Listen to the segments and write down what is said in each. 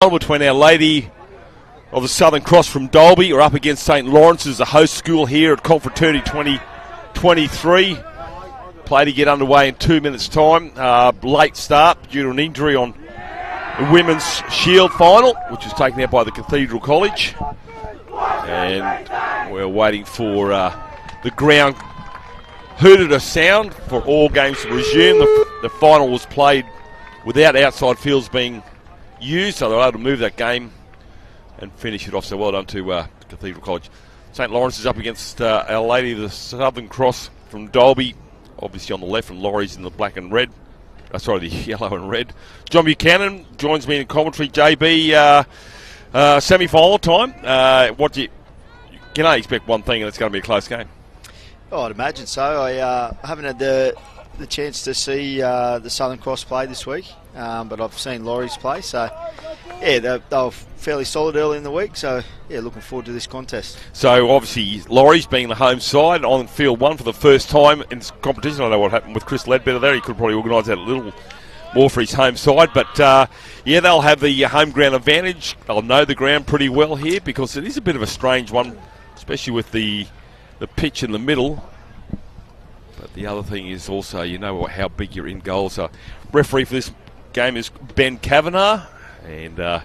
Between Our Lady of the Southern Cross from Dalby are up against St. Laurences, the host school here at Confraternity 2023. Play to get underway in 2 minutes' time. Late start due to an injury on the Women's Shield final, which was taken out by the Cathedral College. And we're waiting for the ground hooted a sound for all games to resume. The final was played without outside fields being used, so they're able to move that game and finish it off. So well done to Cathedral College. St. Lawrence is up against Our Lady of the Southern Cross from Dalby, obviously on the left, and Laurie's in the black and red. The yellow and red. John Buchanan joins me in commentary. JB, semi-final time. Can I expect one thing, and it's going to be a close game? Oh, I'd imagine so. I haven't had the chance to see the Southern Cross play this week, but I've seen Laurie's play. So, yeah, they were fairly solid early in the week. So, yeah, looking forward to this contest. So, obviously, Laurie's being the home side on field one for the first time in this competition. I know what happened with Chris Ledbetter there. He could probably organise that a little more for his home side. But, yeah, they'll have the home ground advantage. They'll know the ground pretty well here because it is a bit of a strange one, especially with the pitch in the middle. But the other thing is also, you know how big your in goals are. Referee for this game is Ben Kavanagh, and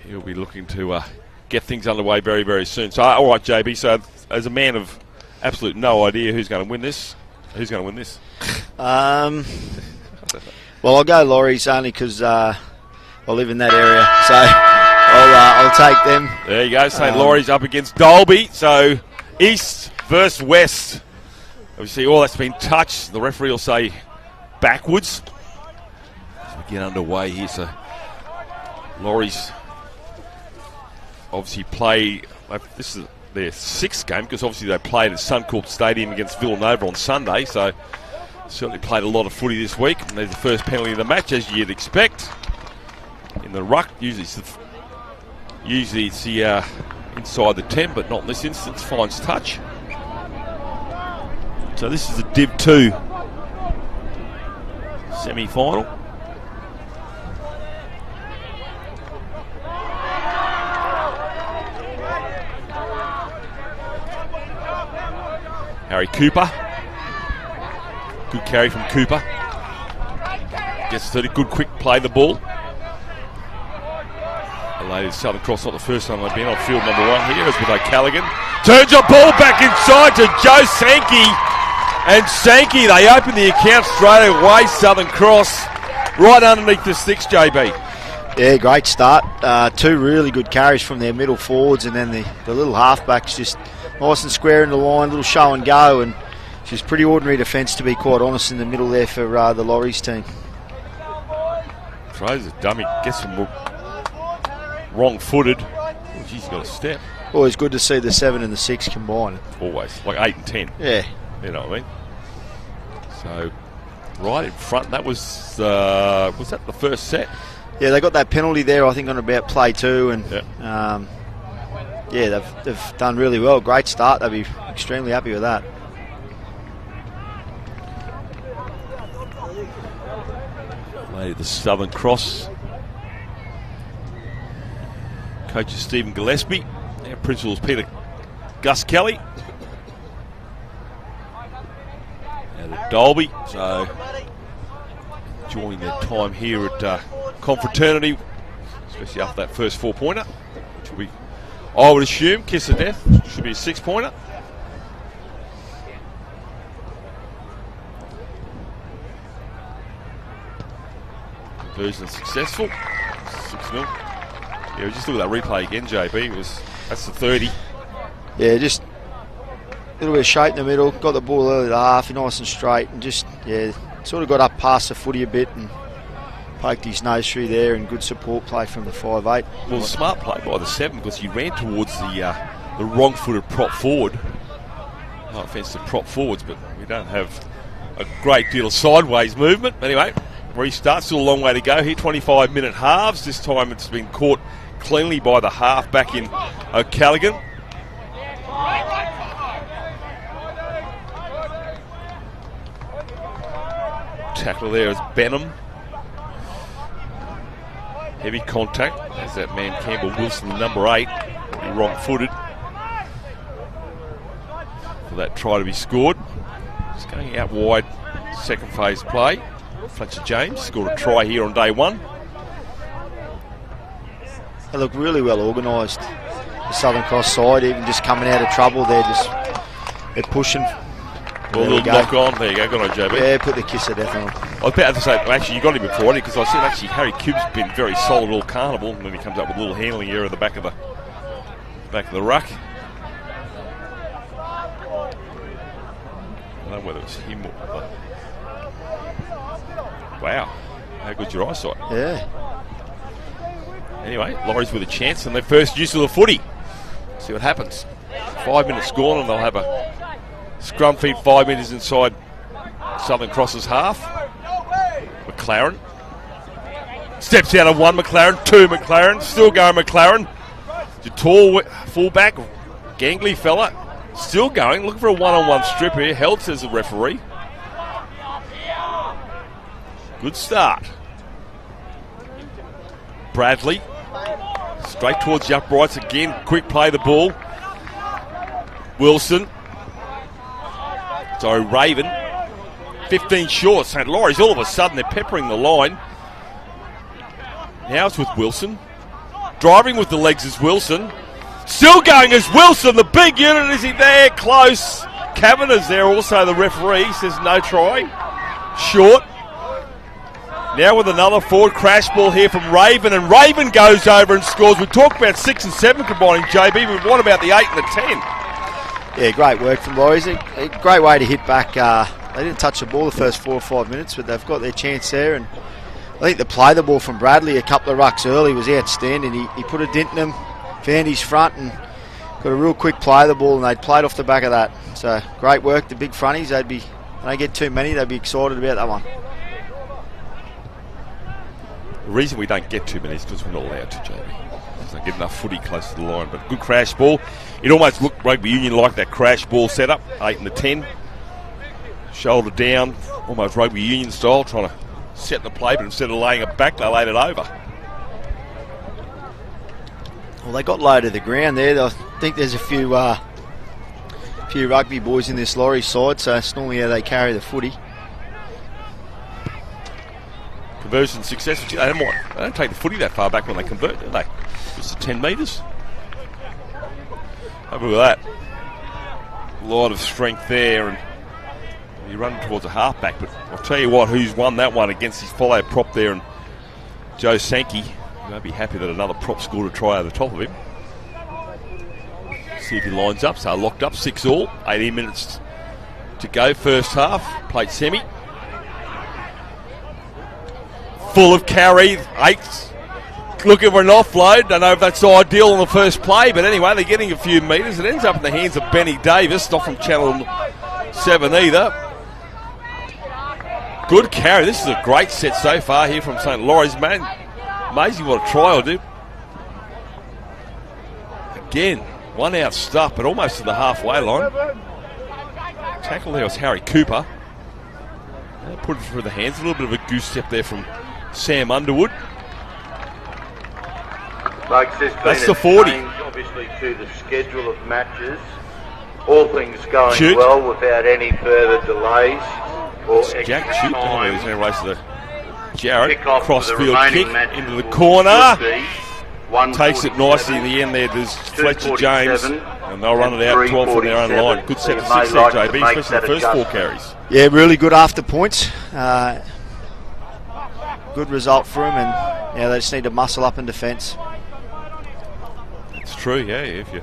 he'll be looking to get things underway very, very soon. So, all right, JB, so as a man of absolute no idea who's going to win this, Well, I'll go Laurie's only because I live in that area, so I'll take them. There you go, St. Laurie's up against Dalby, so east versus west. Obviously, all that's been touched. The referee will say backwards as we get underway here. So, Laurie's obviously play. This is their sixth game because obviously they played at Suncorp Stadium against Villanova on Sunday. So, certainly played a lot of footy this week. And there's the first penalty of the match, as you'd expect. In the ruck, usually it's the inside the 10, but not in this instance. Finds touch. So this is the Div2 semi-final. Harry Cooper. Good carry from Cooper. Gets 30. Good quick play the ball. The ladies Southern Cross, not the first time they've been on field number one here, as with O'Callaghan. Turns a ball back inside to Joe Sankey. And Sankey, they open the account straight away, Southern Cross, right underneath the sticks, JB. Yeah, great start. Two really good carries from their middle forwards, and then the little halfbacks just nice and square in the line, little show and go, and just pretty ordinary defence, to be quite honest, in the middle there for the Laurie's team. Throws a dummy, gets him wrong-footed. Oh, geez, he's got a step. Always good to see the 7 and the 6 combined. Always, like 8 and 10. Yeah. You know what I mean? So, right in front, that was that the first set? Yeah, they got that penalty there, I think, on about play 2, and yeah, they've done really well. Great start. They'll be extremely happy with that. Lady of the Southern Cross. Coach is Stephen Gillespie. Our principal is Peter Gus Kelly. At Dalby, so enjoying their time here at Confraternity, especially after that first 4-pointer, which will be, I would assume, kiss of death. Should be a 6-pointer. Conversion successful. 6-0. Yeah, just look at that replay again, JB. That's the 30. Yeah, just a little bit of shape in the middle, got the ball early to half, nice and straight, and just, yeah, sort of got up past the footy a bit and poked his nose through there, and good support play from the 5'8". Well, smart play by the 7 because he ran towards the wrong-footed prop forward. No offence to prop forwards, but we don't have a great deal of sideways movement. Anyway, restart, still a long way to go here, 25-minute halves. This time it's been caught cleanly by the half back in O'Callaghan. Tackler there is Benham. Heavy contact. There's that man Campbell Wilson, number 8. Wrong-footed for that try to be scored. Just going out wide, second phase play. Fletcher James scored a try here on day 1. They look really well organised. The Southern Cross side, even just coming out of trouble, they're pushing. A little knock on. There you go. Good on, JB. Yeah, put the kiss of death on. I was about to say, actually, you got him before, because I said actually Harry Coomb's been very solid all carnival, and then he comes up with a little handling error at the back of the ruck. I don't know whether it's him or. Wow, how good's your eyesight? Yeah. Anyway, Lauries with a chance and their first use of the footy. See what happens. 5 minutes gone, and they'll have a scrum feed 5 metres inside Southern Cross's half. McLaren steps out of 1 McLaren, 2 McLaren, still going McLaren. Your tall fullback, gangly fella, still going, looking for a one-on-one strip here. Held, says the referee. Good start. Bradley straight towards the uprights again. Quick play the ball. Wilson. So Raven. 15 short. St. Lauries all of a sudden they're peppering the line. Now it's with Wilson. Driving with the legs is Wilson. Still going as Wilson. The big unit, is he there? Close. Kavanagh's there also, the referee. Says no try. Short. Now with another forward crash ball here from Raven, and Raven goes over and scores. We talked about 6 and 7 combining, JB, but what about the 8 and the 10? Yeah, great work from Lauries. A great way to hit back. They didn't touch the ball the first 4 or 5 minutes, but they've got their chance there. And I think the play the ball from Bradley a couple of rucks early was outstanding. He put a dent in them, found his front, and got a real quick play the ball, and they played off the back of that. So great work, the big fronties. They don't get too many, they'd be excited about that one. The reason we don't get too many is because we're not allowed to, JB. Because they get enough footy close to the line. But good crash ball. It almost looked rugby union like that crash ball setup. 8 and the 10. Shoulder down, almost rugby union style, trying to set the play, but instead of laying it back, they laid it over. Well, they got low to the ground there. I think there's a few rugby boys in this Laurie side, so it's normally how they carry the footy. Conversion success. They don't take the footy that far back when they convert, do they? Just 10 metres. Have a look at that. A lot of strength there, and you run towards a halfback. But I'll tell you what, who's won that one against his follow prop there, and Joe Sankey. He won't be happy that another prop scored a try over the top of him. See if he lines up. So locked up, 6-all. 18 minutes to go, first half. Played semi. Full of carry, 8. Looking for an offload. Don't know if that's ideal on the first play, but anyway, they're getting a few metres. It ends up in the hands of Benny Davis, not from Channel 7 either. Good carry. This is a great set so far here from St. Lauries, man. Amazing what a try will do. Again, one out stuff, but almost to the halfway line. Tackle there was Harry Cooper. Put it through the hands. A little bit of a goose step there from Sam Underwood. That's the 40. Obviously to the schedule of matches. All things going well without any further delays or extra Jack Chute. time. He's going to race to the Jarrett. Crossfield kick into the corner. Takes it nicely in the end there. There's Fletcher James. And they'll run it out 12 from their own line. Good set of 6 there, JB, especially the first 4 carries. Yeah, really good after points. Good result for them, and they just need to muscle up in defence. It's true, yeah. If you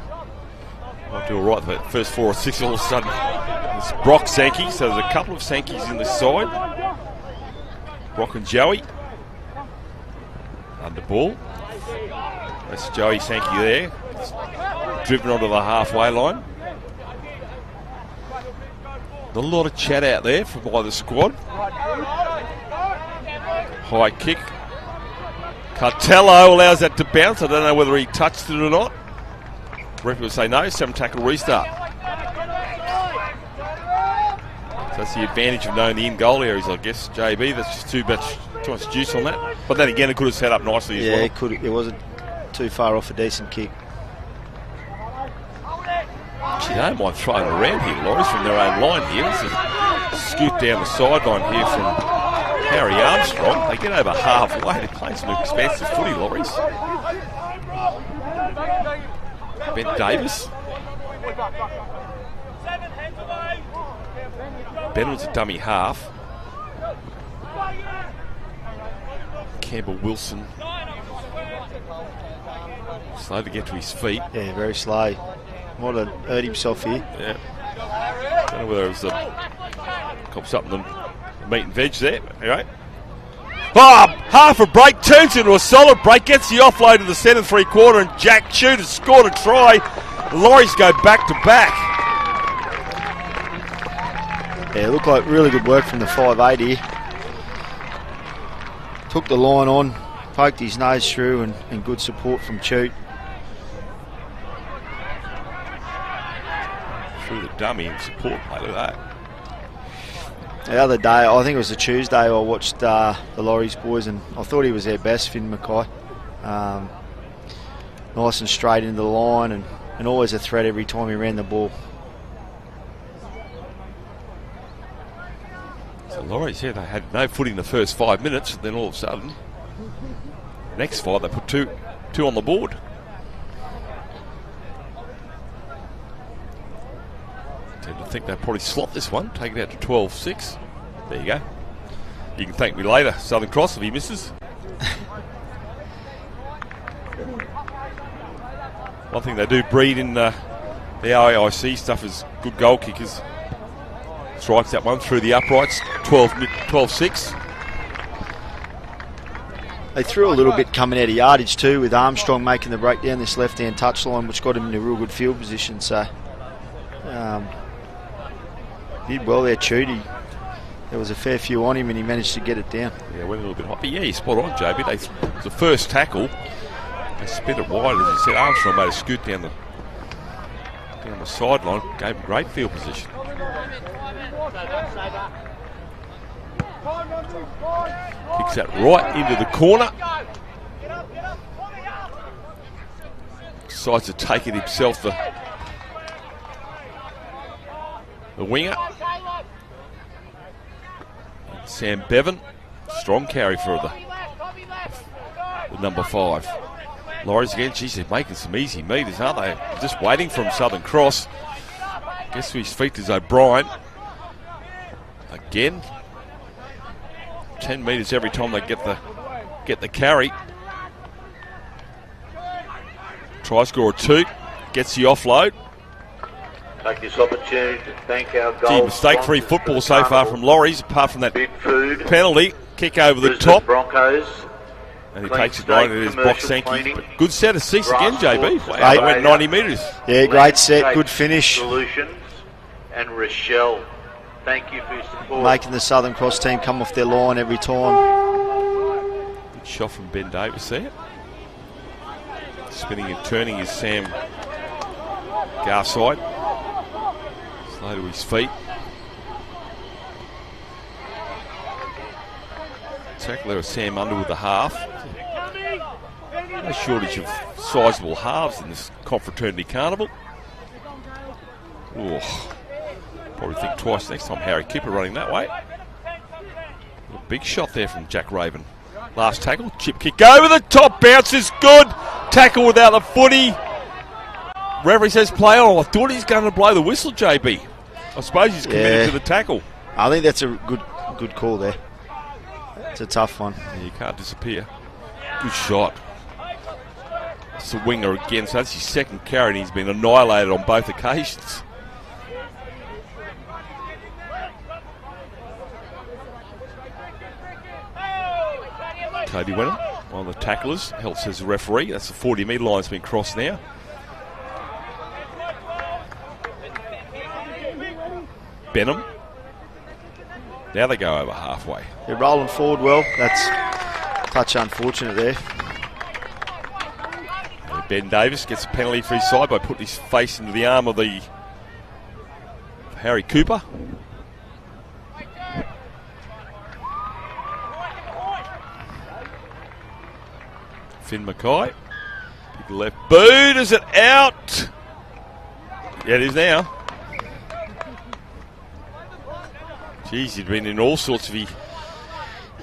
might do all right, the first 4 or 6 all of a sudden. It's Brock Sankey, so there's a couple of Sankeys in this side. Brock and Joey. Under ball. That's Joey Sankey there. It's driven onto the halfway line. Not a lot of chat out there from by the squad. High kick. Cartello allows that to bounce. I don't know whether he touched it or not. Referee will say no. 7 tackle restart. That's the advantage of knowing the in-goal areas, I guess, JB. That's just too much juice on that. But then again, it could have set up nicely as well. Yeah, it could. It wasn't too far off a decent kick. Gee, they don't mind throwing around here, Laurie, from their own line here. This is a scoot down the sideline here from Harry Armstrong. They get over halfway. They're playing some expansive footy, Lauries. Ben Davis. Ben was a dummy half. Campbell Wilson. Slow to get to his feet. Yeah, very slow. Might have hurt himself here. Yeah. Don't know whether it was cops up in the meat and veg there. Anyway. Oh, half a break, turns into a solid break, gets the offload to the centre three-quarter, and Jack Chute has scored a try. The Lauries go back to back. Yeah, it looked like really good work from the 5'8" here. Took the line on, poked his nose through, and good support from Chute. Through the dummy and support play, look at that. The other day, I think it was a Tuesday, I watched the Lauries boys, and I thought he was their best, Finn Mackay. Nice and straight into the line, and always a threat every time he ran the ball. So Lauries, yeah, they had no footy in the first 5 minutes, and then all of a sudden, next 5, they put two on the board. I think they'll probably slot this one, take it out to 12-6. There you go. You can thank me later, Southern Cross, if he misses. One thing they do breed in the AIC stuff is good goal kickers. Strikes that one through the uprights, 12-6. They threw a little bit coming out of yardage too, with Armstrong making the break down this left-hand touchline, which got him in a real good field position. So did well there, Chute. There was a fair few on him, and he managed to get it down. Yeah, went a little bit hot, but yeah, he's spot on, JB. It was the first tackle. They spit it wide, as you said. Armstrong made a scoot down the sideline, gave him great field position. Kicks that right into the corner. Decides to take it himself, the winger. Sam Bevan, strong carry for the number 5. Lauries again, geez, they're making some easy meters, aren't they? Just waiting for him, Southern Cross. Gets to his feet is O'Brien. Again. 10 metres every time they get the carry. Try score 2. Gets the offload. Take this opportunity to thank our goal. Mistake-free football so far from Lauries, apart from that Div2 penalty. Kick over the top. Broncos. And he takes it right into his box, Sankey. Good set of cease again, JB. Wow, they went 90 metres. Yeah, great set, good finish. Solutions and Rochelle. Thank you for your support. Making the Southern Cross team come off their line every time. Good shot from Ben Davis there. Spinning and turning is Sam Garside. Slow to his feet. Tackle there of Sam Underwood, the half. No shortage of sizable halves in this Confraternity Carnival. Oh, probably think twice next time Harry Kipper running that way. A big shot there from Jack Raven. Last tackle, chip kick over the top, bounce is good. Tackle without the footy. Referee says play on. I thought he's going to blow the whistle, JB. I suppose he's committed to the tackle. I think that's a good call there. It's a tough one. Yeah, you can't disappear. Good shot. It's the winger again, so that's his second carry and he's been annihilated on both occasions. Cody Wenham, one of the tacklers, helps as a referee. That's the 40-metre line's been crossed now. Benham. Now they go over halfway. They're rolling forward well. That's a touch unfortunate there. And Ben Davis gets a penalty for his side by putting his face into the arm of the Harry Cooper. Finn Mackay. Big left boot. Is it out? Yeah, it is now. Jeez, he'd been in all sorts of... Yeah,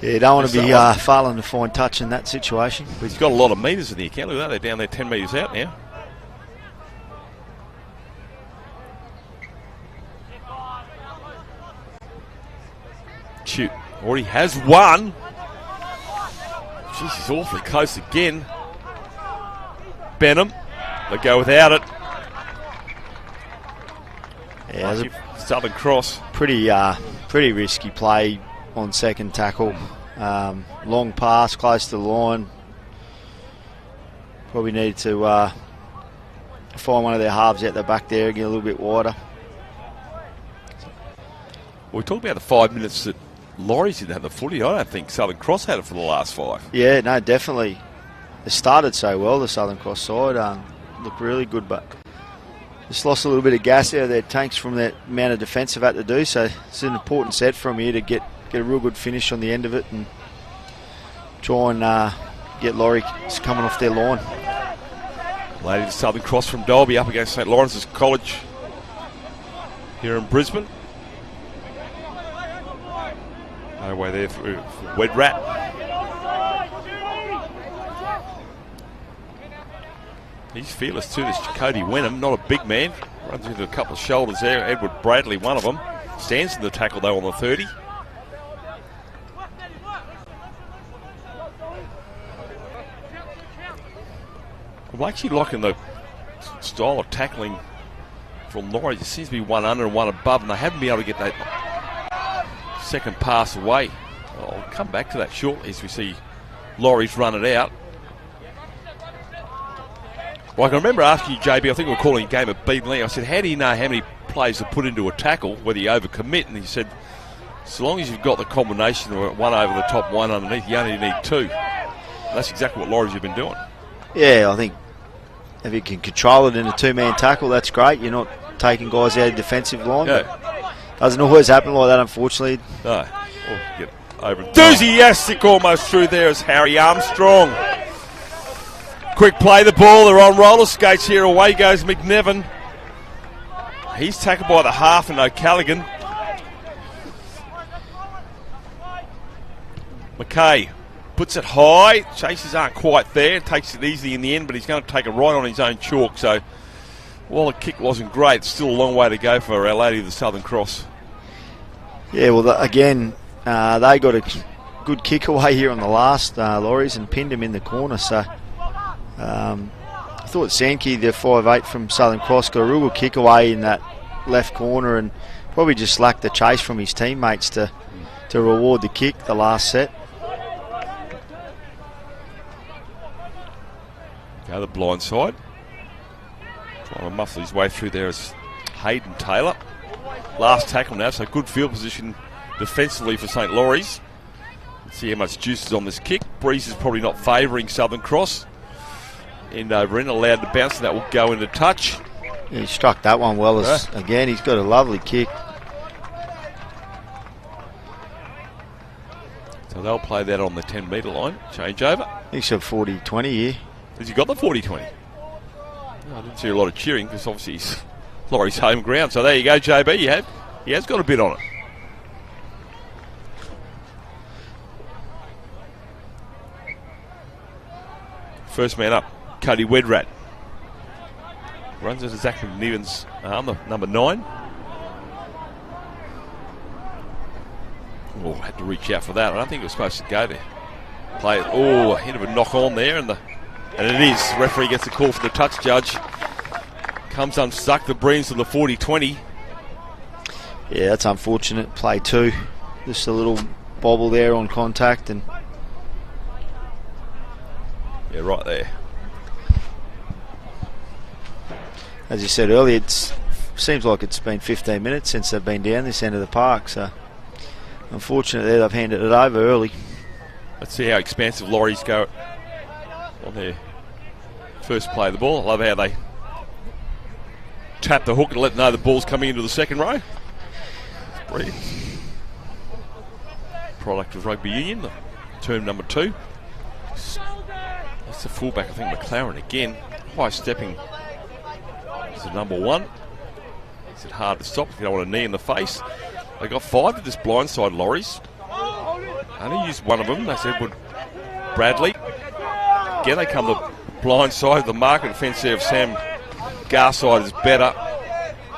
you don't want to be failing to find touch in that situation. But he's got a lot of metres in the account. Look at that, they're down there 10 metres out now. Shoot, already has one. Jeez, he's awfully close again. Benham, they go without it. Yeah, Southern Cross. Pretty risky play on second tackle. Long pass, close to the line. Probably needed to find one of their halves out the back there, get a little bit wider. Well, we talked about the 5 minutes that Lauries didn't have the footy. I don't think Southern Cross had it for the last 5. Yeah, no, definitely. They started so well, the Southern Cross side. Looked really good, but just lost a little bit of gas out of their tanks from that amount of defence they've had to do. So it's an important set from here to get a real good finish on the end of it and try and get Laurie coming off their line. Ladies Southern Cross from Dalby up against St Laurences College here in Brisbane. No way there for Wed Rat. He's fearless too, this Cody Wenham, not a big man. Runs into a couple of shoulders there. Edward Bradley, one of them. Stands in the tackle though on the 30. I'm actually liking the style of tackling from Laurie. It seems to be one under and one above, and they haven't been able to get that second pass away. I'll come back to that shortly as we see Laurie's run it out. Well, I can remember asking you, JB, I think we were calling a game at Beedley. I said, how do you know how many plays to put into a tackle, whether you overcommit? And he said, so long as you've got the combination of one over the top, one underneath, you only need 2. And that's exactly what Laurie's have been doing. Yeah, I think if you can control it in a 2-man tackle, that's great. You're not taking guys out of the defensive line. Yeah. Doesn't always happen like that, unfortunately. No. Oh, get over. Enthusiastic almost through there is Harry Armstrong. Quick play the ball. They're on roller skates here. Away goes McNevin. He's tackled by the half and O'Callaghan. McKay puts it high. Chases aren't quite there. Takes it easy in the end, but he's going to take it right on his own chalk. So while the kick wasn't great, still a long way to go for Our Lady of the Southern Cross. Yeah, well, again, they got a good kick away here on the last Lauries and pinned him in the corner. So I thought Sankey, the 5'8" from Southern Cross, got a real good kick away in that left corner and probably just lacked the chase from his teammates to reward the kick the last set. Go the blind side. Trying to muffle his way through there is Hayden Taylor. Last tackle now, so good field position defensively for St Lauries. Let's see how much juice is on this kick. Breeze is probably not favouring Southern Cross. End over in, allowed to bounce, and that will go into touch. Yeah, he struck that one well. Again, he's got a lovely kick. So they'll play that on the 10-metre line. Change over. He's got 40-20 here. Has he got the 40-20? I didn't see a lot of cheering because obviously he's Laurie's home ground. So there you go, JB. He has got a bit on it. First man up, Cody Wedrat. Runs into Zach McNiven's arm, the number 9. Oh, had to reach out for that. I don't think it was supposed to go there. Play it. Oh, a hint of a knock on there, and it is. Referee gets a call for the touch judge. Comes unstuck. The Breens to the 40-20. Yeah, that's unfortunate. Play 2. Just a little bobble there on contact, and yeah, right there. As you said earlier, it seems like it's been 15 minutes since they've been down this end of the park. So unfortunately, they've handed it over early. Let's see how expansive Laurie's go on their first play of the ball. I love how they tap the hook and let them know the ball's coming into the second row. It's brilliant. Product of rugby union, the term number 2. It's the fullback, I think McLaren again. High stepping is the number 1. Is it hard to stop if you don't want a knee in the face? They got 5 to this blindside Lauries. Only used one of them. That's Edward Bradley. Again, they come the blind side of the market defence there of Sam Garside is better.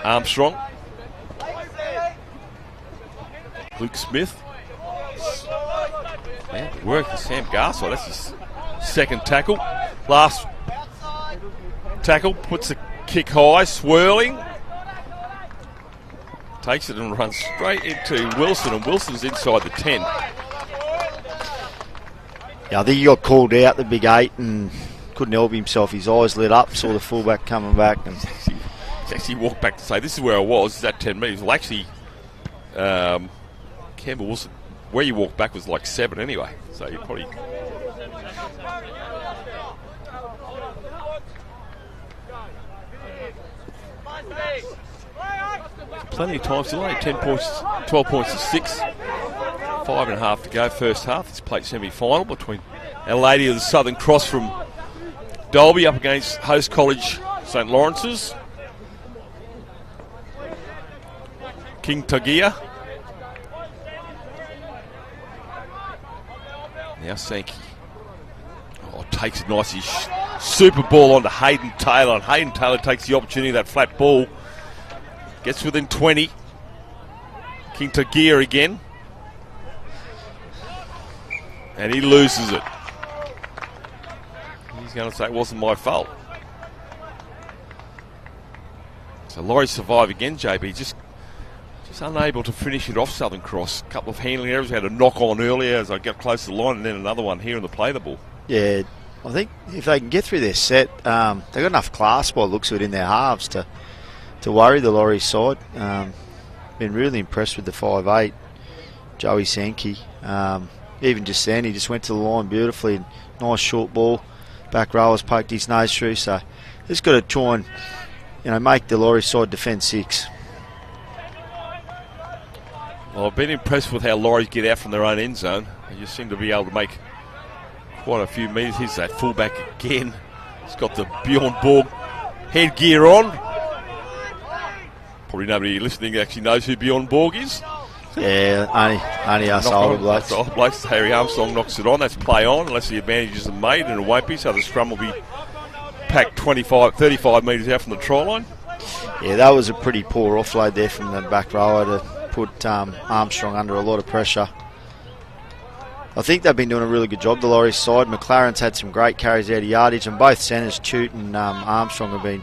Armstrong. Luke Smith. Man, good work for Sam Garside. That's his second tackle. Last tackle, puts the kick high, swirling. Takes it and runs straight into Wilson, and Wilson's inside the 10. Yeah, I think he got called out, the big 8, and couldn't help himself. His eyes lit up, saw the fullback coming back. And he actually walked back to say, this is where I was, is that 10 metres. Well, actually, Campbell Wilson, where you walked back was like 7 anyway. So you probably... Plenty of time still, only 10 points, 12 points to 6. 5.5 to go, first half. This plate semi-final between Our Lady of the Southern Cross from Dalby up against host college St. Laurences. King Tagia. Now Sankey. Oh, takes it nicely. Super ball onto Hayden Taylor. And Hayden Taylor takes the opportunity of that flat ball. Gets within 20. King Tagia again. And he loses it. He's going to say it wasn't my fault. So Laurie survive again, JB. Just unable to finish it off Southern Cross. A couple of handling errors. We had a knock on earlier as I got close to the line, and then another one here in the play the ball. Yeah, I think if they can get through their set, they've got enough class by the looks of it in their halves to worry the Laurie side. Been really impressed with the 5'8", Joey Sankey. Even just then, he just went to the line beautifully. Nice short ball. Back rowers poked his nose through. So just got to try and make the Laurie side defend 6. Well, I've been impressed with how Lauries get out from their own end zone. They just seem to be able to make quite a few metres. Here's that fullback again. He's got the Bjorn Borg headgear on. Probably nobody listening actually knows who Bjorn Borg is. Yeah, only us older blokes. Older blokes. Harry Armstrong knocks it on. That's play on, unless the advantages are made, and it won't be. So the scrum will be packed 35 metres out from the try line. Yeah, that was a pretty poor offload there from the back rower to put Armstrong under a lot of pressure. I think they've been doing a really good job, the Laurie side. McLaren's had some great carries out of yardage, and both centres, Chute and Armstrong, have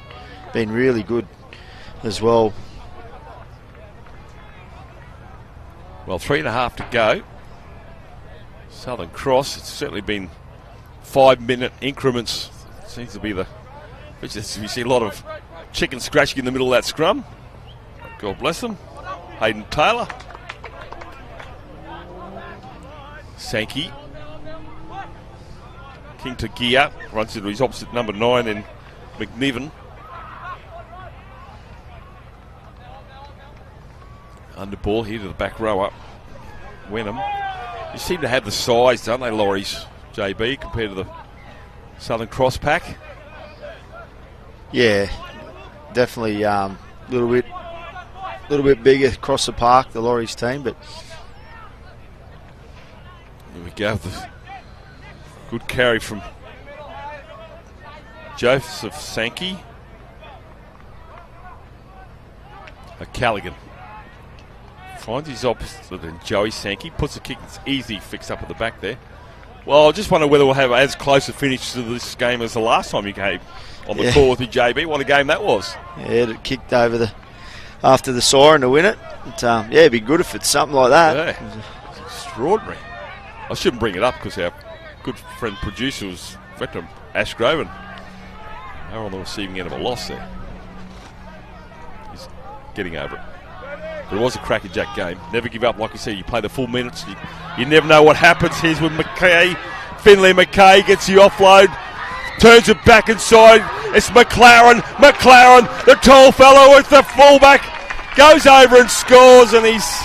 been really good as well. Well, 3.5 to go. Southern Cross, it's certainly been 5-minute increments. Seems to be we see a lot of chicken scratching in the middle of that scrum. God bless them. Hayden Taylor. Sankey. King Tagia runs into his opposite number 9 in McNiven. Under ball here to the back row up. Wenham. You seem to have the size, don't they, Lauries, JB, compared to the Southern Cross pack? Yeah, definitely a little bit bigger across the park, the Lauries team, but here we go. The good carry from Joseph Sankey. Callaghan finds his opposite in Joey Sankey, puts a kick that's easy fixed up at the back there. Well, I just wonder whether we'll have as close a finish to this game as the last time you came on the call with me, JB. What a game that was. Yeah, it kicked over after the siren to win it. But, it'd be good if it's something like that. Yeah, it's extraordinary. I shouldn't bring it up because our good friend producer was veteran Ash Groven. They're on the receiving end of a loss there. He's getting over it. But it was a crackerjack game. Never give up, like you said. You play the full minutes. You never know what happens. Here's with McKay. Finley McKay gets the offload. Turns it back inside. It's McLaren. McLaren, the tall fellow with the fullback, goes over and scores. And he's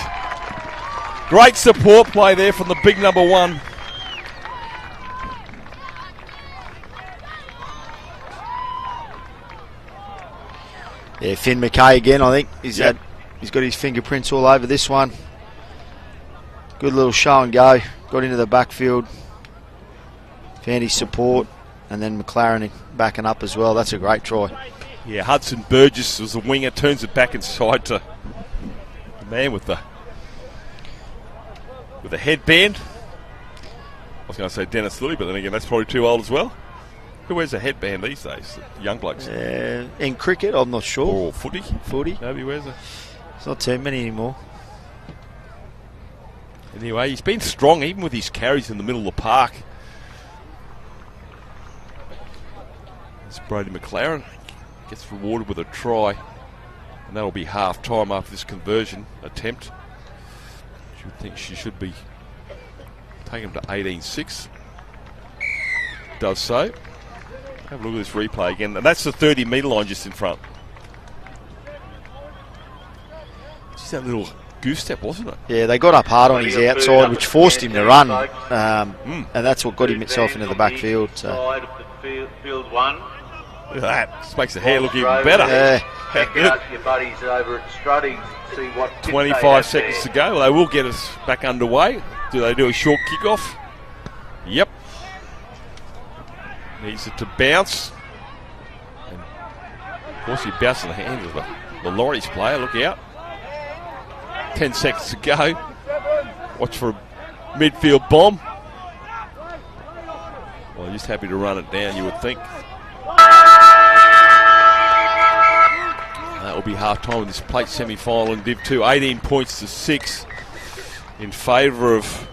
great support play there from the big number 1. Yeah, Finn McKay again, I think. He's got his fingerprints all over this one. Good little show and go. Got into the backfield. Found his support. And then McLaren backing up as well. That's a great try. Yeah, Hudson Burgess was the winger. Turns it back inside to the man with the headband. I was going to say Dennis Lilly, but then again, that's probably too old as well. Who wears a headband these days? The young blokes. In cricket, I'm not sure. Or footy. Footy. Nobody wears it. It's not too many anymore. Anyway, he's been strong even with his carries in the middle of the park. It's Brody McLaren gets rewarded with a try, and that'll be half time after this conversion attempt. You would think she should be taking him to 18-6. Does so. Have a look at this replay again, and that's the 30-metre line just in front. Just that little goose step, wasn't it? Yeah, they got up hard on his outside, which forced him to run, and that's what got himself into the backfield. So. Field one. Look at that. Just makes the hair look even better. Check out your buddies over at Strutting. See what 25 seconds to go. Well, they will get us back underway. Do they do a short kickoff? Yep. Needs it to bounce. And of course, he bounced in the hands of the Laurences player. Look out. 10 seconds to go. Watch for a midfield bomb. Well, just happy to run it down, you would think. That will be half-time in this plate semi-final in Div 2. 18 points to 6 in favour of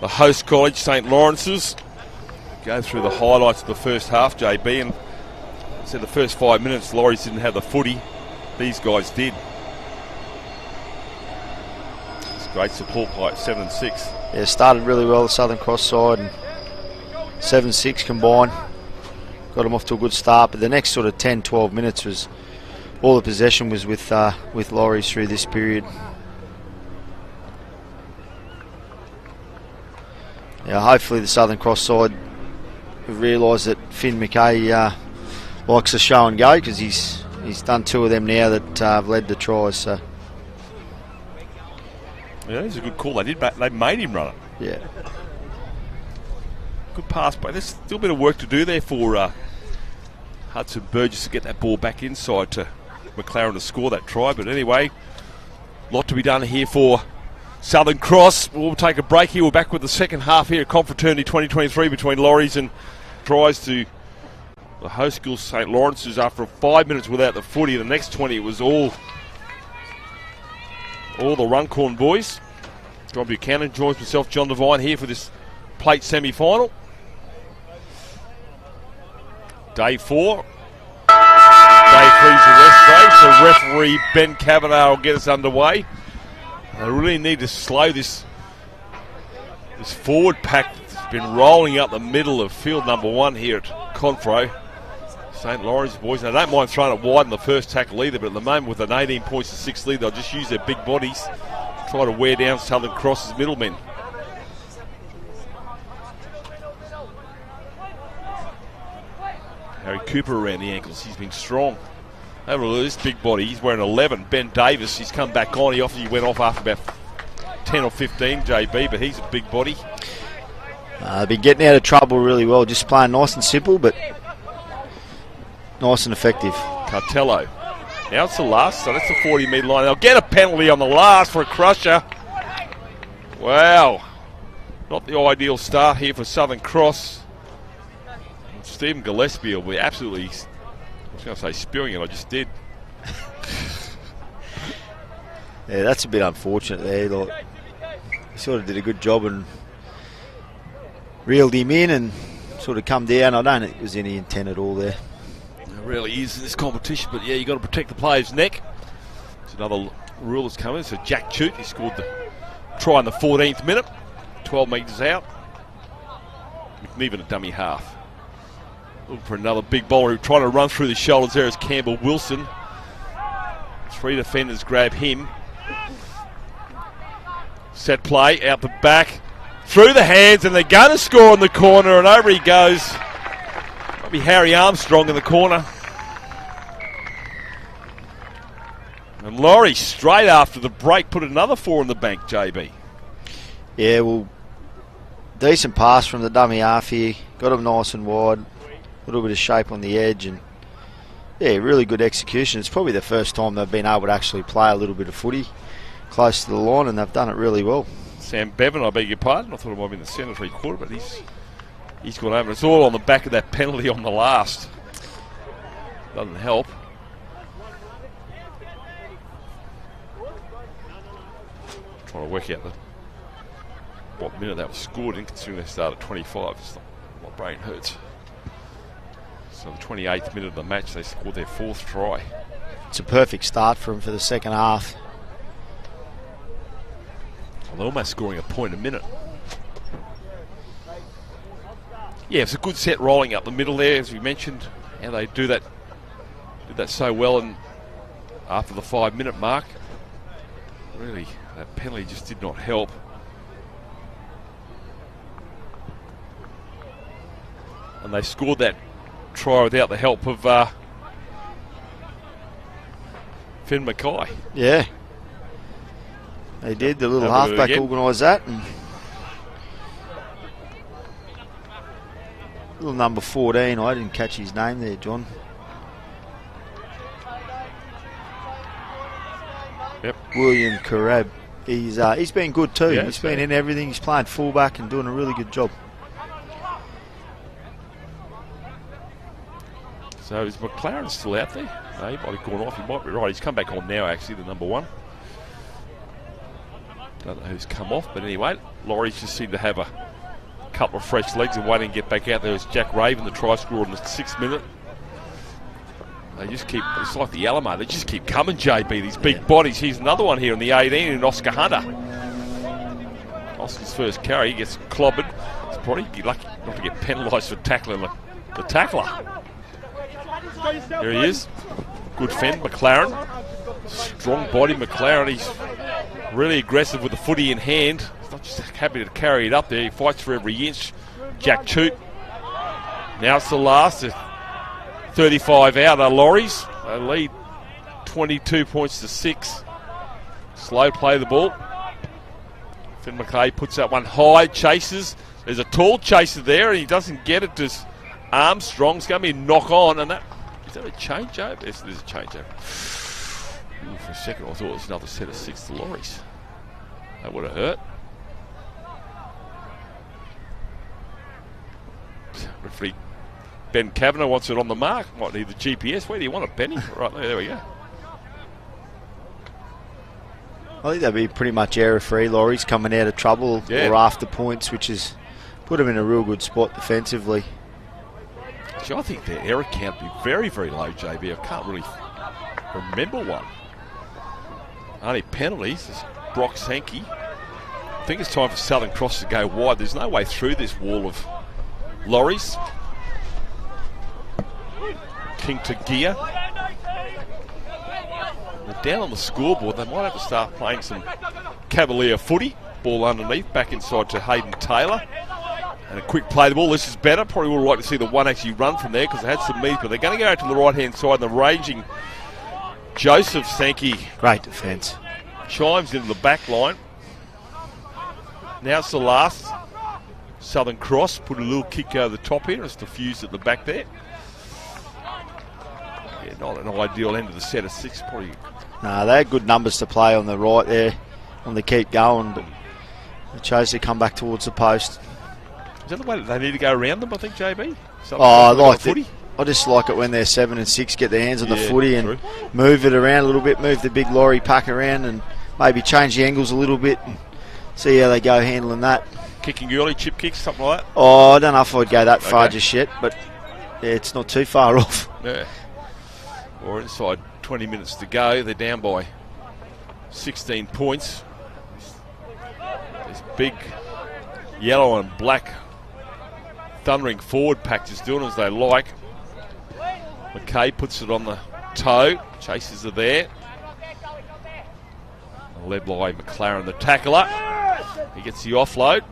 the host college, St Laurences. Go through the highlights of the first half, JB, and I said the first 5 minutes, Laurences didn't have the footy. These guys did. It's great support by 7-6. Yeah, started really well, the Southern Cross side, and 7-6 combined. Got them off to a good start, but the next sort of 10-12 minutes was all the possession was with Laurences through this period. Yeah, hopefully the Southern Cross side have realised that Finn McKay likes a show and go, because he's done 2 of them now that have led the tries. So. Yeah, it's a good call. They made him run it. Yeah. Good pass, but there's still a bit of work to do there for Hudson Burgess to get that ball back inside to McLaren to score that try. But anyway, a lot to be done here for Southern Cross. We'll take a break here. We're back with the second half here at Confraternity 2023 between Laurences and tries to the host school St Laurences after 5 minutes without the footy. The next 20 it was all the Runcorn boys. John Buchanan joins myself, John Devine, here for this plate semi-final. Day 4. Day 3's the rest day, so referee Ben Kavanagh will get us underway. They really need to slow this forward pack that's been rolling up the middle of field number 1 here at Confro. St Laurences boys, and they don't mind throwing it wide in the first tackle either, but at the moment with an 18 points to 6 lead, they'll just use their big bodies, try to wear down Southern Cross's middlemen. Harry Cooper around the ankles, he's been strong. Have a look at this big body, he's wearing 11. Ben Davis, he's come back on, he went off after about 10 or 15, JB, but he's a big body. They've been getting out of trouble really well, just playing nice and simple, but nice and effective. Cartello. Now it's the last, so that's the 40-metre line. They'll get a penalty on the last for a crusher. Wow. Not the ideal start here for Southern Cross. Stephen Gillespie will be absolutely, I was going to say spewing it, I just did. Yeah, that's a bit unfortunate there. Like, he sort of did a good job and reeled him in and sort of come down. I don't think there was any intent at all there. It really is in this competition, but yeah, you've got to protect the player's neck. It's another rule that's coming. So Jack Choot, he scored the try in the 14th minute, 12 metres out. Even a dummy half. Looking for another big bowler who tried to run through the shoulders there is Campbell Wilson. 3 defenders grab him. Set play out the back, through the hands, and they're going to score in the corner, and over he goes. Might be Harry Armstrong in the corner. And Laurie, straight after the break, put another 4 in the bank, JB. Yeah, well, decent pass from the dummy half here. Got him nice and wide. A little bit of shape on the edge. And, yeah, really good execution. It's probably the first time they've been able to actually play a little bit of footy close to the line, and they've done it really well. Sam Bevan, I beg your pardon. I thought it might have been the centre 3/4, but he's gone over. It's all on the back of that penalty on the last. Doesn't help. Trying to work out what minute that was scored in, considering they started at 25. My brain hurts. So the 28th minute of the match, they scored their 4th try. It's a perfect start for them for the second half. Well, they're almost scoring a point a minute. Yeah, it's a good set rolling up the middle there, as we mentioned. And they did that so well and after the 5-minute mark. Really, that penalty just did not help. And they scored that try without the help of Finn Mackay. Yeah. They did. The little halfback organised that. And little number 14, I didn't catch his name there, John. Yep. William Carab. He's been good too. Yeah, he's been in everything. He's playing fullback and doing a really good job. So is McLaren still out there? No, he might have gone off. He might be right. He's come back on now, actually, the number 1. Don't know who's come off, but anyway, Lauries just seem to have a couple of fresh legs and waiting to get back out there. Is Jack Raven, the try scorer in the 6th minute. They just keep, it's like the Alamo, they just keep coming, JB, these big bodies. Here's another one here in the 18 in Oscar Hunter. Oscar's first carry, he gets clobbered. He's probably be lucky not to get penalised for tackling the tackler. There he is. Good fend, McLaren. Strong body, McLaren. He's really aggressive with the footy in hand. He's not just happy to carry it up there. He fights for every inch. Jack Choot. Now it's the last. 35 out are Lauries. They lead 22 points to 6. Slow play the ball. Finn McKay puts that one high, chases. There's a tall chaser there, and he doesn't get it to Armstrong's going to be a knock on, and that is that a changeover? Yes, there's a changeover. For a second, I thought it was another set of 6 to Lauries. That would have hurt. Referee Ben Kavanagh wants it on the mark. Might need the GPS. Where do you want it, Benny? Right there we go. I think that'd be pretty much error-free. Laurie's coming out of trouble or after points, which has put him in a real good spot defensively. Actually, I think their error count would be very, very low, JB. I can't really remember one. Only penalties is Brock Sankey. I think it's time for Southern Cross to go wide. There's no way through this wall of Lauries. King to gear. They're down on the scoreboard. They might have to start playing some Cavalier footy. Ball underneath, back inside to Hayden Taylor. And a quick play the ball. This is better. Probably would have liked to see the one actually run from there because they had some meat, but they're going to go out to the right-hand side. And the raging Joseph Sankey. Great defence. Chimes into the back line. Now it's the last. Southern Cross put a little kick over the top here. It's diffused at the back there. Yeah, not an ideal end of the set of 6. Probably. No, they had good numbers to play on the right there, on the keep going, but they chose to come back towards the post. Is that the way that they need to go around them, I think, JB? I just like it when they're 7 and 6, get their hands on the footy and move it around a little bit, move the big lorry pack around and maybe change the angles a little bit and see how they go handling that. Kicking early, chip kicks, something like that? Oh, I don't know if I'd go that far just yet, but yeah, it's not too far off. Yeah. Or inside 20 minutes to go, they're down by 16 points. This big yellow and black thundering forward pack just doing as they like. McKay puts it on the toe. Chasers are there. Led by McLaren, the tackler. He gets the offload.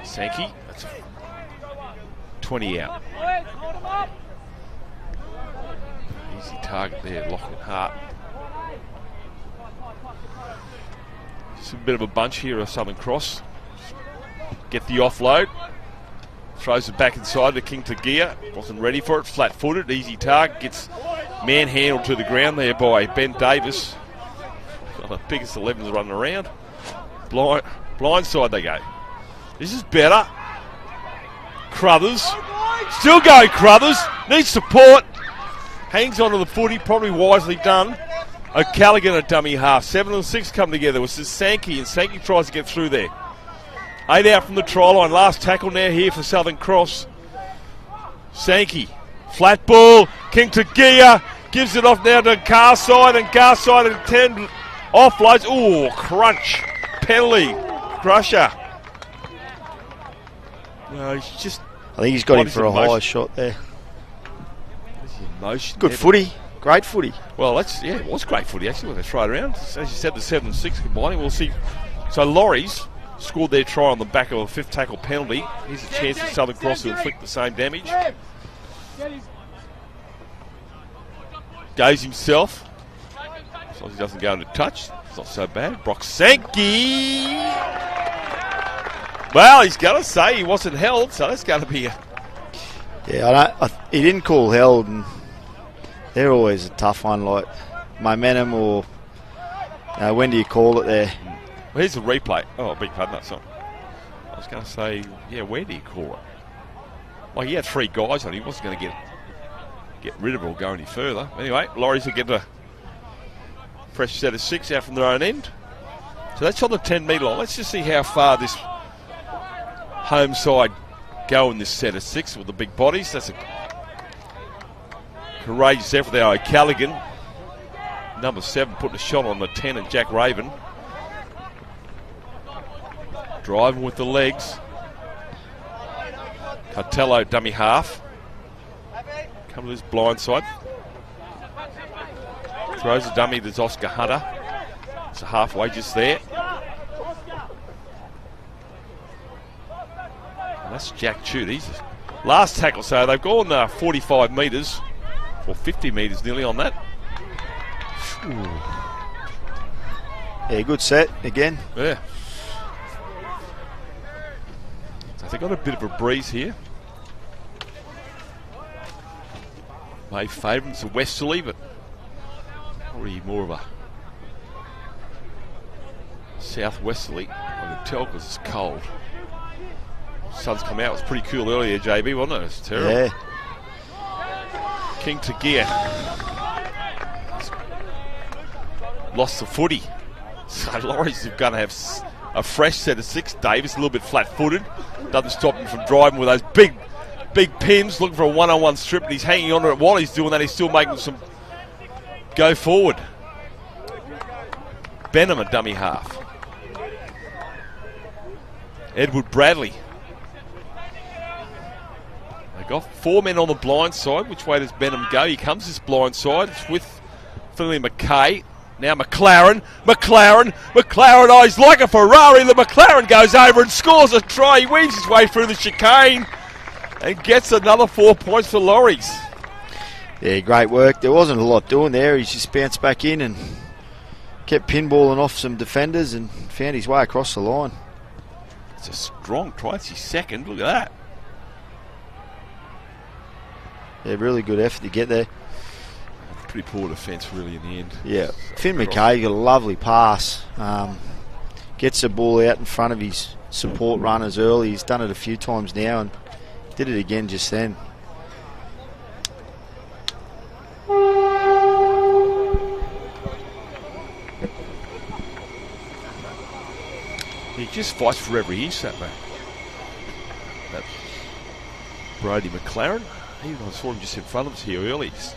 Sankey, that's 20 out. Easy target there, Lachlan Hart. Just a bit of a bunch here of Southern Cross. Get the offload. Throws it back inside to King Tagia. Wasn't ready for it. Flat-footed. Easy target. Gets manhandled to the ground there by Ben Davis. One of the biggest 11s running around. Blindside they go. This is better. Crothers. Still going Crothers. Needs support. Hangs onto the footy. Probably wisely done. O'Callaghan a dummy half. 7 and 6 come together. This is Sankey, and Sankey tries to get through there. 8 out from the try line. Last tackle now here for Southern Cross. Sankey. Flat ball. King Tagia gives it off now to Garside, and Garside at 10 offloads. Ooh, crunch. Penalty. Crusher. No, he's just... I think he's got him for a high shot there. Good footy. Great footy. Well, it was great footy actually when they tried around. As you said, the 7 and 6 combining. We'll see. So Laurences scored their try on the back of a 5th tackle penalty. Here's a chance for Southern Cross to inflict the same damage. Goes himself. As long as he doesn't go into touch, it's not so bad. Brock Sankey. Well, he's going to say he wasn't held, so that's going to be a... Yeah, he didn't call held, and they're always a tough one, like momentum or when do you call it there? Well, here's the replay. Oh, big pardon, that's not. I was going to say, yeah, where do you call it? Well, he had 3 guys on. He wasn't going to get rid of it or go any further. Anyway, Laurences will get a fresh set of 6 out from their own end. So that's on the 10-metre line. Let's just see how far this home side go in this set of 6 with the big bodies. That's a courageous effort there. O'Callaghan, number 7, putting a shot on the 10, and Jack Raven driving with the legs. Cartello dummy half. Come to this blind side. Throws a dummy to Oscar Hunter. It's a halfway just there. And that's Jack Chute. He's last tackle, so they've gone 45 metres, or 50 metres nearly on that. Ooh. Yeah, good set again. Yeah. So they've got a bit of a breeze here. May favourites a westerly, but probably more of a southwesterly. I can tell because it's cold. Sun's come out. It was pretty cool earlier, JB, wasn't it? It's terrible. Yeah. King Tagia lost the footy. So Laurences are going to have a fresh set of 6. Davis a little bit flat-footed. Doesn't stop him from driving with those big pins, looking for a one-on-one strip, and he's hanging on to it while he's doing that. He's still making some go forward. Benham a dummy half. Edward Bradley. They got 4 men on the blind side. Which way does Benham go? He comes this blind side. It's with Finley McKay. Now McLaren. Oh, he's like a Ferrari. The McLaren goes over and scores a try. He weaves his way through the chicane and gets another 4 points for Laurences. Yeah, great work. There wasn't a lot doing there. He just bounced back in and kept pinballing off some defenders and found his way across the line. It's a strong try. It's his second. Look at that. Yeah, really good effort to get there. Pretty poor defence, really, in the end. Yeah, Finn McKay got a lovely pass. Gets the ball out in front of his support runners early. He's done it a few times now and did it again just then. He just fights for every inch, that man. That Brody McLaren. I saw him just in front of us here early. Just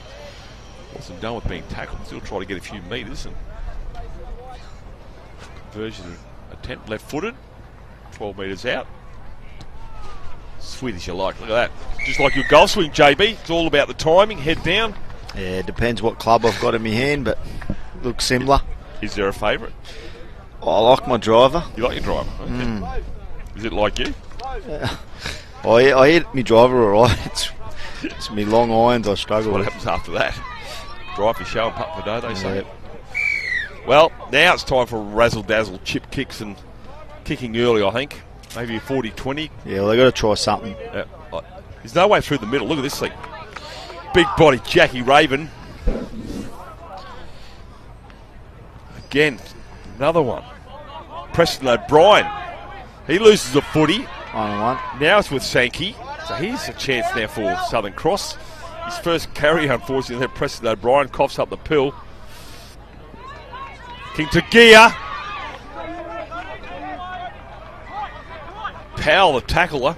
wasn't done with being tackled. Still trying to get a few metres. And conversion attempt left-footed. 12 metres out. Sweet as you like. Look at that. Just like your golf swing, JB. It's all about the timing. Head down. Yeah, it depends what club I've got in my hand, but looks similar. Is there a favourite? I like my driver. You like your driver? Okay. Is it like you? I hit my driver all right. It's my long irons I struggle What with. happens after that? Drive for show and putt for dough, they say. Yep. Well, now it's time for razzle-dazzle chip kicks and kicking early, I think. Maybe a 40-20. Yeah, well, they've got to try something. There's no way through the middle. Look at this thing. Big body Jackie Raven. Again, another one. Preston O'Brien. He loses a footy. 1-1. Now it's with Sankey. So here's a chance now for Southern Cross. His first carry, unfortunately, there Preston O'Brien coughs up the pill. King Tagia. Powell, the tackler.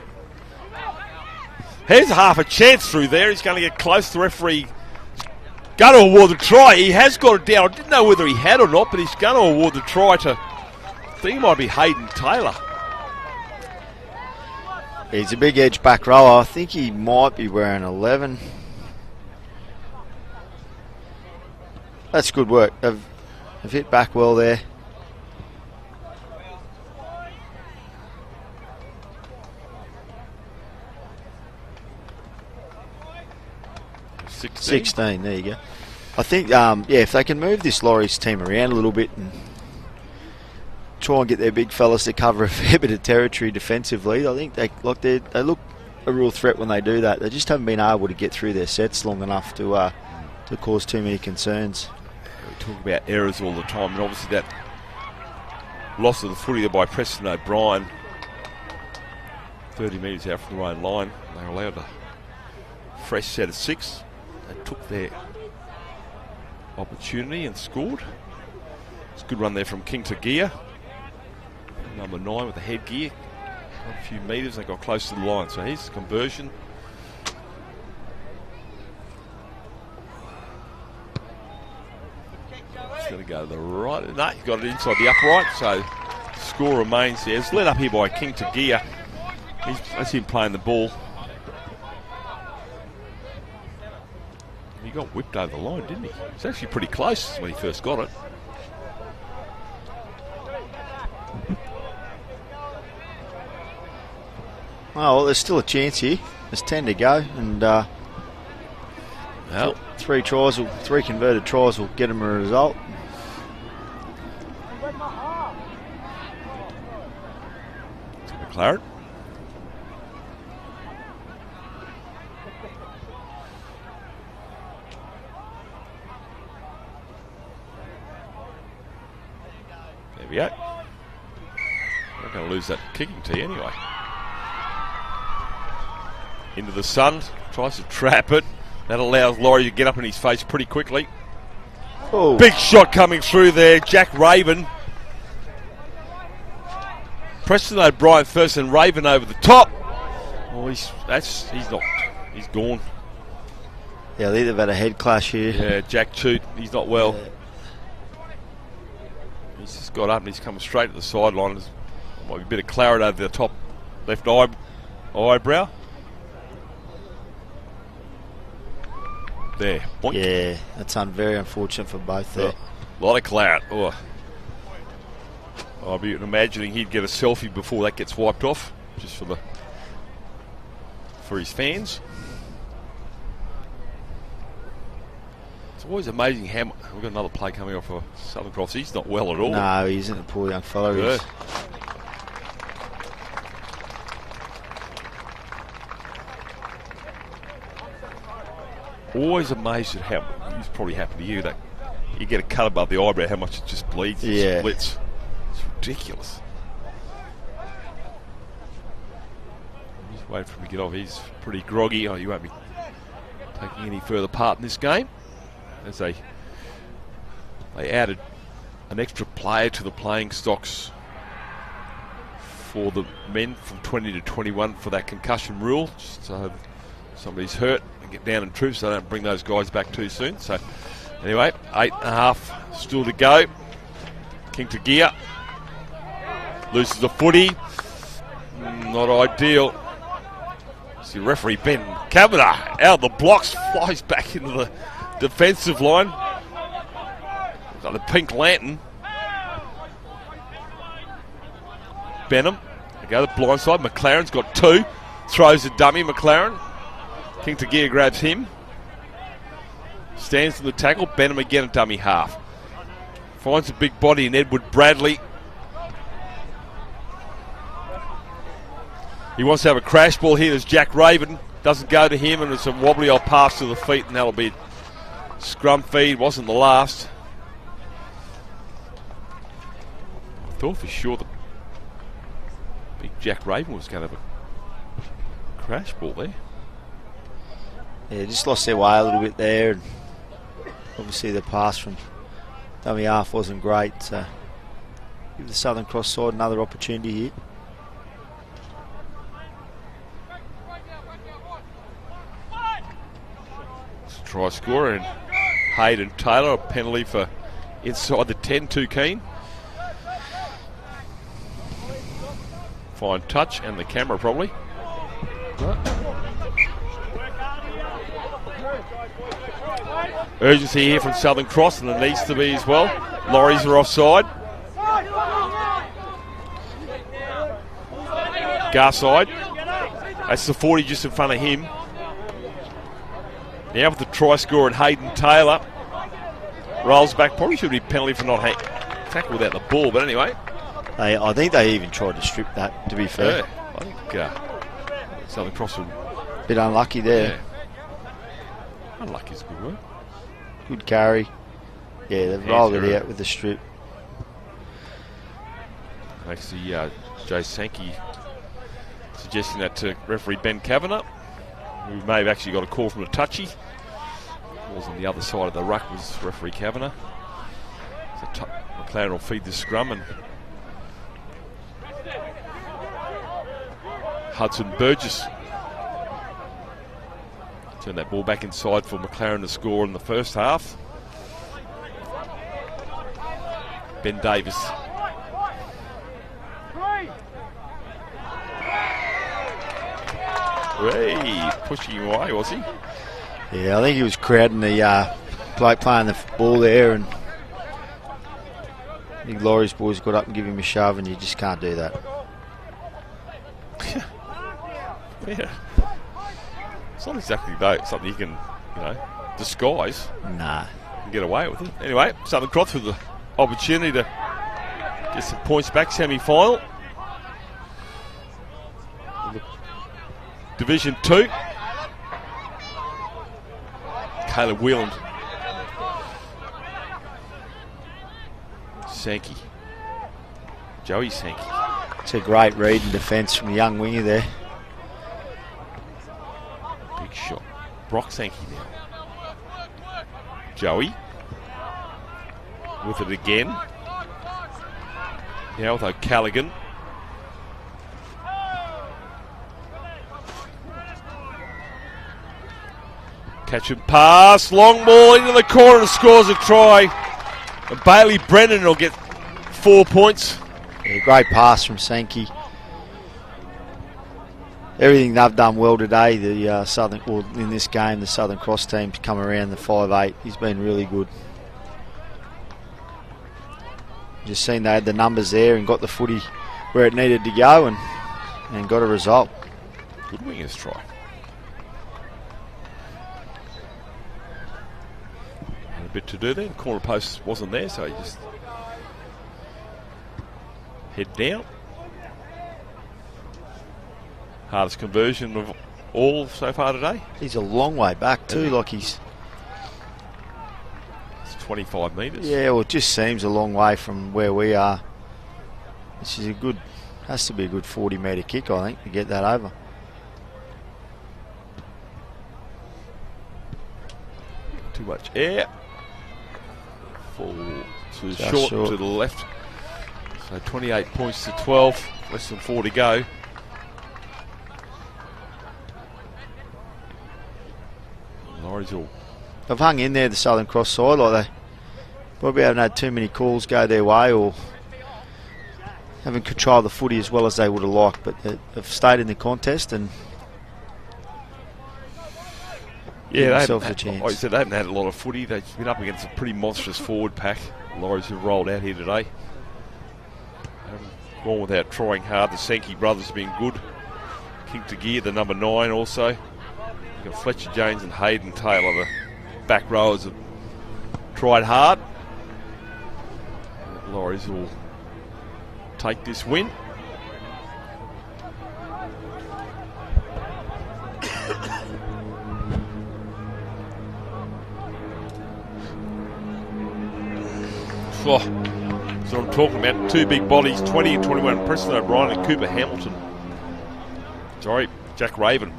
Here's half a chance through there. He's going to get close. The referee going to award the try. He has got it down. I didn't know whether he had or not, but he's going to award the try to, I think it might be Hayden Taylor. He's a big edge back rower. I think he might be wearing 11. That's good work. They've hit back well there. Sixteen, there you go. I think, if they can move this Laurie's team around a little bit and try and get their big fellas to cover a fair bit of territory defensively, I think they look a real threat when they do that. They just haven't been able to get through their sets long enough to cause too many concerns. We talk about errors all the time, and obviously that loss of the footy there by Preston O'Brien, 30 metres out from their own line. They were allowed a fresh set of 6. They took their opportunity and scored. It's a good run there from King Tagia. Number 9 with the headgear. A few metres, they got close to the line. So here's the conversion. It's going to go to the right. No, he got it inside the upright. So score remains there. It's led up here by King Tagia. That's him playing the ball. He got whipped over the line, didn't he? It's actually pretty close when he first got it. Oh, well, there's still a chance here. There's 10 to go, and three converted tries will get them a result. McLaren. There we go. Not going to lose that kicking tee anyway. Into the sun, tries to trap it. That allows Laurie to get up in his face pretty quickly. Oh. Big shot coming through there, Jack Raven. Preston O'Brien first and Raven over the top. Oh, he's gone. Yeah, they've had a head clash here. Yeah, Jack Choot, he's not well. Yeah. He's just got up and he's coming straight to the sideline. There's might be a bit of claret over the top left eyebrow. There. Boink. Yeah, that's very unfortunate for both there. A lot of claret. Oh. I'll be imagining he'd get a selfie before that gets wiped off, just for his fans. It's always amazing how we've got another play coming off for Southern Cross. He's not well at all. No, he isn't, a poor young fellow. Yeah. Always amazed at how, it's probably happened to you, that you get a cut above the eyebrow, how much it just bleeds and splits. It's ridiculous. Just wait for him to get off. He's pretty groggy. Oh, you won't be taking any further part in this game. As they added an extra player to the playing stocks for the men from 20 to 21 for that concussion rule. So somebody's hurt and get down and true, so they don't bring those guys back too soon. So anyway, 8.5 still to go. King Tagia loses the footy. Not ideal. See referee Ben Kavanagh out of the blocks, flies back into the defensive line. Got the pink lantern. Benham. They go to the blind side. McLaren's got 2. Throws a dummy. McLaren. King Tagia grabs him. Stands in the tackle. Benham again a dummy half. Finds a big body in Edward Bradley. He wants to have a crash ball here as Jack Raven. Doesn't go to him, and it's a wobbly old pass to the feet, and that'll be scrum feed. Wasn't the last. I thought for sure that big Jack Raven was going to have a crash ball there. Yeah, just lost their way a little bit there. And obviously the pass from dummy half wasn't great. So give the Southern Cross side another opportunity here. Try scorer and Hayden Taylor, a penalty for inside the 10, too keen. Fine touch and the camera probably. Urgency here from Southern Cross, and there needs to be as well. Lorries are offside. Garside. That's the 40 just in front of him. Now with the try scorer and Hayden Taylor. Rolls back. Probably should be penalty for not tackle without the ball, but anyway. I think they even tried to strip that, to be fair. Yeah, I think Southern Cross were a bit unlucky there. Yeah. Unlucky is a good word. Good carry. Yeah, they've rolled it out with the strip. Actually, Jay Sankey suggesting that to referee Ben Kavanagh, who may have actually got a call from a touchy. Was on the other side of the ruck was referee Kavanagh. So McLaren will feed the scrum, and Hudson Burgess turn that ball back inside for McLaren to score in the first half. Ben Davis. Hey, pushing him away, was he? Yeah, I think he was crowding the bloke playing the ball there, and I think Laurie's boys got up and give him a shove, and you just can't do that. Yeah. It's not exactly something you can, disguise. Nah. And get away with it. Anyway, Southern Cross with the opportunity to get some points back, semi-final. Division 2. Caleb Wheeland. Sankey. Joey Sankey. It's a great read and defence from the young winger there. Big shot. Brock Sankey now. Joey. With it again. Now with O'Callaghan. Catch and pass. Long ball into the corner and scores a try. And Bailey Brennan will get 4 points. Yeah, great pass from Sankey. Everything they've done well today, the Southern, well, in this game, the Southern Cross team's come around the 5'8". He's been really good. Just seen they had the numbers there and got the footy where it needed to go and got a result. Good wingers try. Had a bit to do there. The corner post wasn't there, so he just head down. Hardest conversion of all so far today. He's a long way back too, like he's... It's 25 metres. Yeah, well, it just seems a long way from where we are. This is a good, has to be a good 40-metre kick, I think, to get that over. Too much air. Fall too short to the left. So 28 points to 12. Less than 4 to go. They've hung in there, the Southern Cross side, like they probably haven't had too many calls go their way or haven't controlled the footy as well as they would have liked, but they've stayed in the contest and given themselves a chance. Like you said, they haven't had a lot of footy. They've been up against a pretty monstrous forward pack. Lauries who rolled out here today. Gone without trying hard. The Sankey brothers have been good. King to gear, the number 9 also. You've got Fletcher Jones and Hayden Taylor, the back rowers have tried hard. Laurences will take this win. Oh, that's what I'm talking about. Two big bodies, 20 and 21. Preston O'Brien and Cooper Hamilton. Sorry, Jack Raven.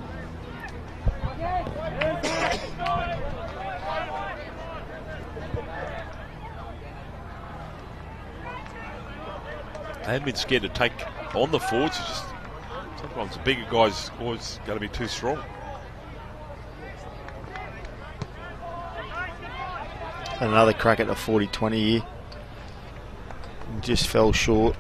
They haven't been scared to take on the forwards. It's just sometimes the bigger guys always going to be too strong. Another crack at the 40-20 here. Just fell short.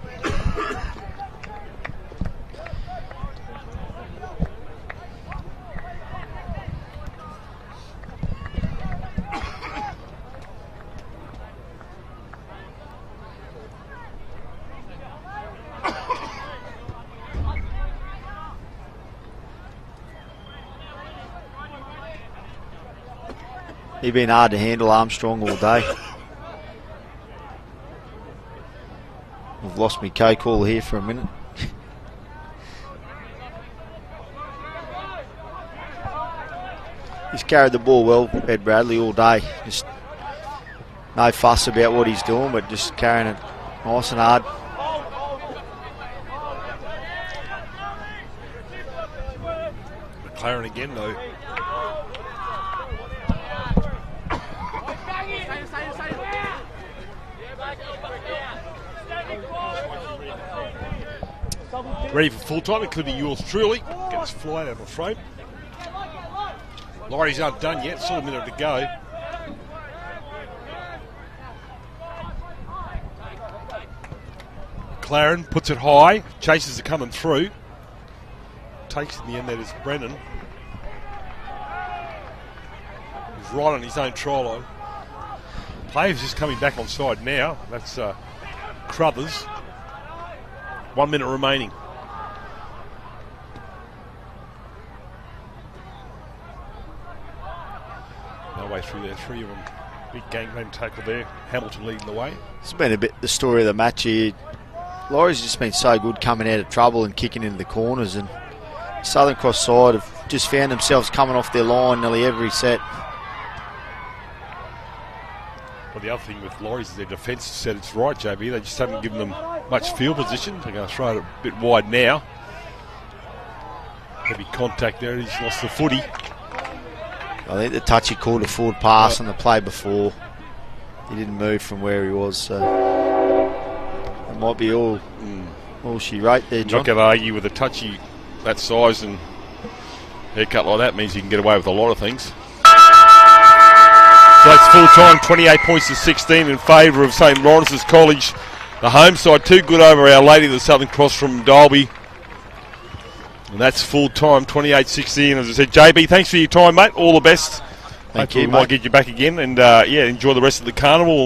He's been hard to handle, Armstrong, all day. I've lost my co-caller here for a minute. He's carried the ball well, Ed Bradley, all day. Just no fuss about what he's doing, but just carrying it nice and hard. McLaren again, though. Ready for full time, including yours truly. Get us flying out of the frame. Laurie's aren't done yet, still a minute to go. McLaren puts it high, chases are coming through. Takes in the end, that is Brennan. He's right on his own try line. Players just coming back on side now. That's Crothers. 1 minute remaining. No way through there, three of them. Big game plan tackle there. Hamilton leading the way. It's been a bit the story of the match here. Laurie's just been so good coming out of trouble and kicking into the corners, and Southern Cross side have just found themselves coming off their line nearly every set. Well, the other thing with Laurences is their defence has said it's right, JB. They just haven't given them much field position. They're going to throw it a bit wide now. Heavy contact there. He's lost the footy. I think the touch he called a forward pass on the play before. He didn't move from where he was, so it might be all she wrote there, John. Not going to argue with a touchy that size and haircut like that means you can get away with a lot of things. So it's full time, 28 points to 16 in favour of St Laurences College. The home side too good over Our Lady of the Southern Cross from Dalby. And that's full time, 28-16. As I said, JB, thanks for your time, mate. All the best. Thank Hopefully you, we mate. might get you back again. And enjoy the rest of the carnival.